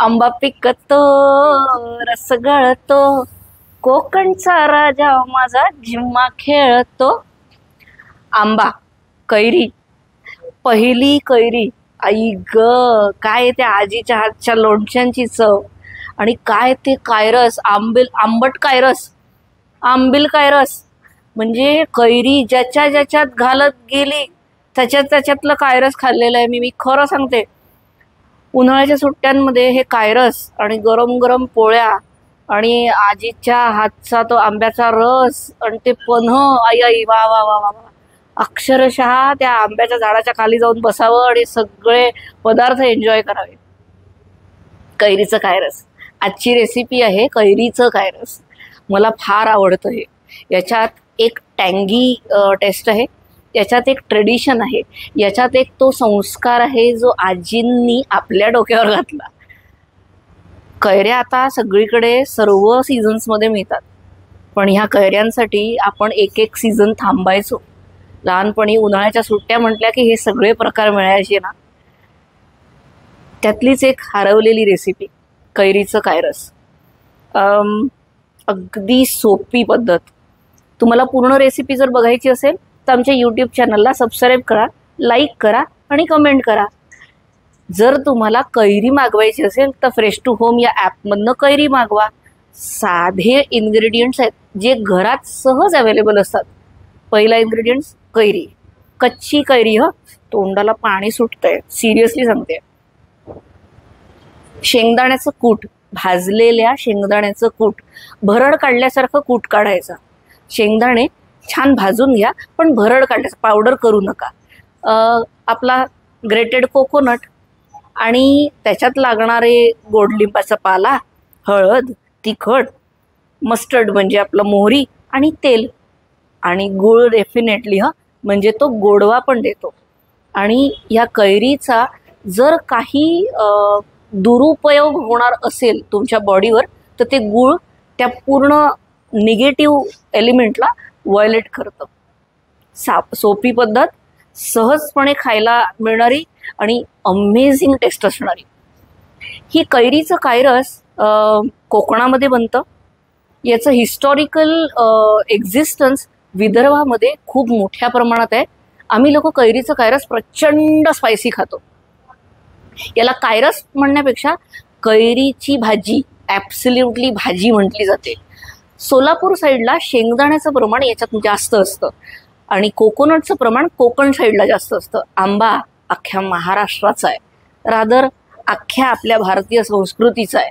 आंबा पिकतो, रस गळतो, कोकणचा राजा माझा झिम्मा खेळतो. आंबा, कैरी, पहिली कैरी, आई ग, काय त्या आजीच्या हातच्या लोणच्यांची चव. आणि काय ते कायरस, आंबट कायरस, आंबील कायरस. म्हणजे कैरी ज्याच्या ज्याच्यात घालत गेली त्याच्यातलं कायरस खाल्लेलं आहे मी खरं सांगते. उन्हाळ्याच्या सुट्ट्यांमध्ये हे कायरस आणि गरम गरम पोळ्या आणि आजीच्या हातचा तो आंब्याचा रस आणि ते पन्ह, आई आई वा वा वा वा. अक्षरशः त्या आंब्याच्या झाडाच्या खाली जाऊन बसावं आणि सगळे पदार्थ एन्जॉय करावे. कैरीचं कायरस आजची रेसिपी आहे. कैरीचं कायरस मला फार आवडतं. हे याच्यात एक टँगी टेस्ट आहे, याच्यात एक ट्रेडिशन आहे, याच्यात एक तो संस्कार आहे जो आजींनी आपल्या डोक्यावर घातला. कैऱ्या आता सगळीकडे सर्व सीझन्समध्ये मिळतात, पण ह्या कैऱ्यांसाठी आपण एक एक सीझन थांबायचो. लहानपणी उन्हाळ्याच्या सुट्ट्या म्हटल्या की हे सगळे प्रकार मिळायचे ना. त्यातलीच एक हरवलेली रेसिपी कैरीचं कायरस. अगदी सोपी पद्धत. तुम्हाला पूर्ण रेसिपी जर बघायची असेल तर आमच्या यूट्यूब चॅनलला सबस्क्राईब करा, लाईक करा आणि कमेंट करा. जर तुम्हाला कैरी मागवायची असेल तर फ्रेश टू होम या ॲपमधनं कैरी मागवा. साधे इन्ग्रेडियंट्स आहेत जे घरात सहज अवेलेबल असतात. पहिला इन्ग्रेडियंट्स कैरी, कच्ची कैरी. तोंडाला पाणी सुटतंय, सिरियसली सांगते. शेंगदाण्याचं कूट, भाजलेल्या शेंगदाण्याचं कूट, भरड काढल्यासारखं कूट काढायचं. शेंगदाणे छान भाजून घ्या, पण भरड काढल्याचं, पावडर करू नका. आपला ग्रेटेड कोकोनट आणि त्याच्यात लागणारे गोडलिंबाचा पाला, हळद, तिखट, मस्टर्ड म्हणजे आपलं मोहरी आणि तेल आणि गूळ डेफिनेटली. म्हणजे तो गोडवा पण देतो. आणि ह्या कैरीचा जर काही दुरुपयोग होणार असेल तुमच्या बॉडीवर तर ते गूळ त्या पूर्ण निगेटिव्ह एलिमेंटला व्हायोलेट करतं. सोपी पद्धत, सहजपणे खायला मिळणारी आणि अमेझिंग टेस्ट असणारी ही कैरीचं कायरस कोकणामध्ये बनतं. याचं हिस्टॉरिकल एक्झिस्टन्स विदर्भामध्ये खूप मोठ्या प्रमाणात आहे. आम्ही लोक कैरीचं कायरस प्रचंड स्पायसी खातो. याला कायरस म्हणण्यापेक्षा कैरीची भाजी, ॲब्सोल्युटली भाजी म्हटली जाते. सोलापूर साईडला शेंगदाण्याचं प्रमाण याच्यात जास्त असतं आणि कोकोनटचं प्रमाण कोकण साईडला जास्त असतं. आंबा अख्ख्या महाराष्ट्राचा आहे, रादर अख्ख्या आपल्या भारतीय संस्कृतीचा आहे.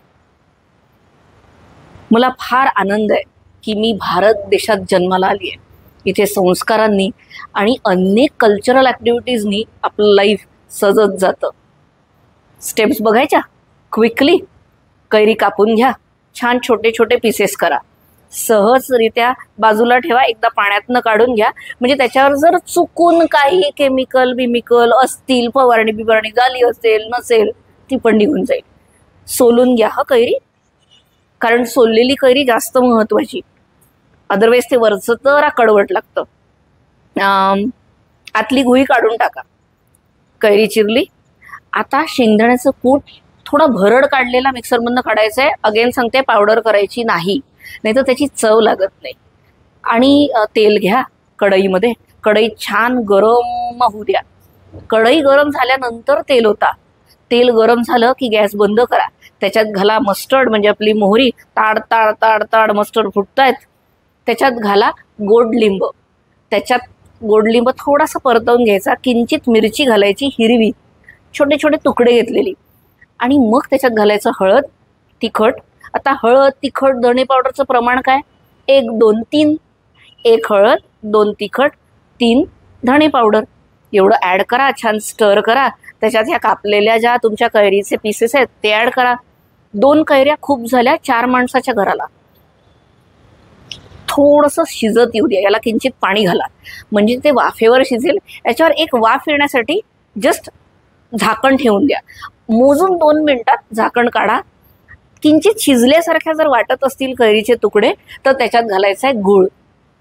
मला फार आनंद आहे की मी भारत देशात जन्माला आली आहे. इथे संस्कारांनी आणि अनेक कल्चरल ॲक्टिव्हिटीजनी आपलं लाईफ सजत जातं. स्टेप्स बघायच्या क्विकली. कैरी कापून घ्या, छान छोटे छोटे पीसेस करा, सहजरित्या बाजूला ठेवा. एकदा पाण्यातनं काढून घ्या, म्हणजे त्याच्यावर जर चुकून काही केमिकल बिमिकल असतील, फवारणी बिवारणी झाली असेल नसेल, ती पण निघून जाईल. सोलून घ्या कैरी, कारण सोललेली कैरी जास्त महत्त्वाची. अदरवाईज ते वरचं तर कडवट लागतं. आतली गुही काढून टाका. कैरी चिरली. आता शेंगदाण्याचं कूट थोडा भरड काढलेला मिक्सरमधनं काढायचं आहे. अगेन सांगते, पावडर करायची नाही, नाहीतर त्याची चव लागत नाही. आणि तेल घ्या कढईमध्ये. कढई छान गरम होऊ द्या. कढई गरम झाल्यानंतर तेल होता. तेल गरम झालं की गॅस बंद करा. त्याच्यात घाला मस्टर्ड म्हणजे आपली मोहरी. ताड ताड ताड ताड मस्टर्ड फुटतायत. त्याच्यात घाला गोडलिंब. त्याच्यात गोडलिंब थोडासा परतवून घ्यायचा. किंचित मिरची घालायची हिरवी, छोटे छोटे तुकडे घेतलेली. आणि मग त्याच्यात घालायचं हळद, तिखट. आता हळद, तिखट, धणे पावडरचं प्रमाण काय? 1, 2, 3. 1 हळद, 2 तिखट, 3 धणे पावडर. एवढं ॲड करा. छान स्टर करा. त्याच्यात ह्या कापलेल्या ज्या तुमच्या कैरीचे पीसेस आहेत ते ॲड करा. 2 कैऱ्या खूप झाल्या 4 माणसाच्या घराला. थोडंसं शिजत येऊ द्या. याला किंचित पाणी घाला, म्हणजे ते वाफेवर शिजेल. याच्यावर एक वाफ येण्यासाठी जस्ट झाकण ठेवून द्या. मोजून 2 मिनिटात झाकण काढा. किंचित शिजल्यासारख्या जर वाटत असतील कैरीचे तुकडे तर त्याच्यात घालायचा आहे गूळ.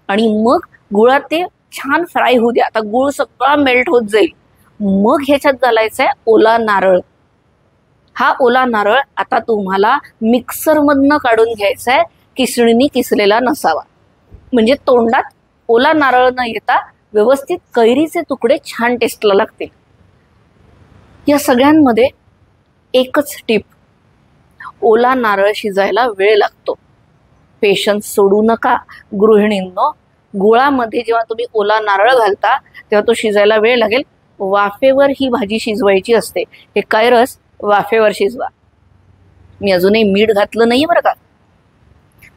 आणि मग गुळात ते छान फ्राय होऊ द्या. आता गूळ सगळा मेल्ट होत जाईल. मग ह्याच्यात घालायचा आहे ओला नारळ. हा ओला नारळ आता तुम्हाला मिक्सरमधनं काढून घ्यायचा आहे, किसणीने किसलेला नसावा, म्हणजे तोंडात ओला नारळ न येता व्यवस्थित कैरीचे तुकडे छान टेस्टला लागतील. या सगळ्यांमध्ये एकच टिप, ओला नारळ शिजायला वेळ लागतो. पेशन्स सोडू नका गृहिणींनो. गुळामध्ये जेव्हा तुम्ही ओला नारळ घालता तेव्हा तो शिजायला वेळ लागेल. वाफेवर ही भाजी शिजवायची असते. हे कायरस वाफेवर शिजवा. मी अजूनही मीठ घातलं नाही बरं का.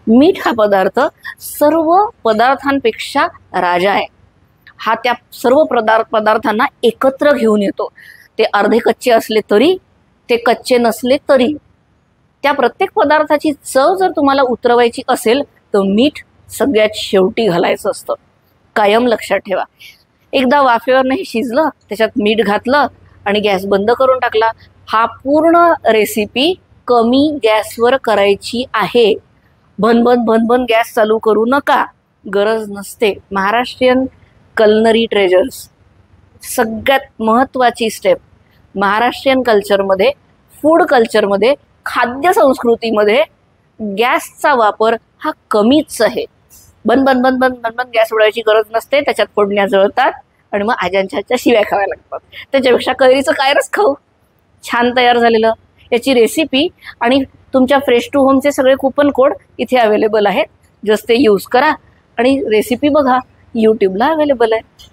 मीठ हा पदार्थ सर्व पदार्थांपेक्षा राजा आहे. हा त्या सर्व पदार्थांना एकत्र घेऊन येतो. ते अर्धे कच्चे असले तरी, ते कच्चे नसले तरी, त्या प्रत्येक पदार्थाची चव जर तुम्हाला उतरवायची असेल तर मीठ सगळ्यात शेवटी घालायचं असतं. कायम लक्षात ठेवा. एकदा वाफेवर नाही शिजलं, त्याच्यात मीठ घातलं आणि गॅस बंद करून टाकला. हा पूर्ण रेसिपी कमी गॅसवर करायची आहे. भनभन भनभन गॅस चालू करू नका, गरज नसते. महाराष्ट्रीयन कलनरी ट्रेजर्स, सगळ्यात महत्त्वाची स्टेप महाराष्ट्रीयन कल्चरमध्ये, फूड कल्चरमध्ये, खाद्य संस्कृतीमध्ये गॅसचा वापर हा कमीच आहे. बन बन बन बन बन बन गॅस उडवायची गरज नसते. त्याच्यात फोडण्या जळतात आणि मग आज्यांच्या शिव्या खाव्या लागतात. त्याच्यापेक्षा कैरीचं कायरच खाऊ, छान तयार झालेलं. याची रेसिपी आणि तुमच्या फ्रेश टू होमचे सगळे कुपन कोड इथे अवेलेबल आहेत. जस्ट ते यूज करा आणि रेसिपी बघा. यूट्यूबला अवेलेबल आहे.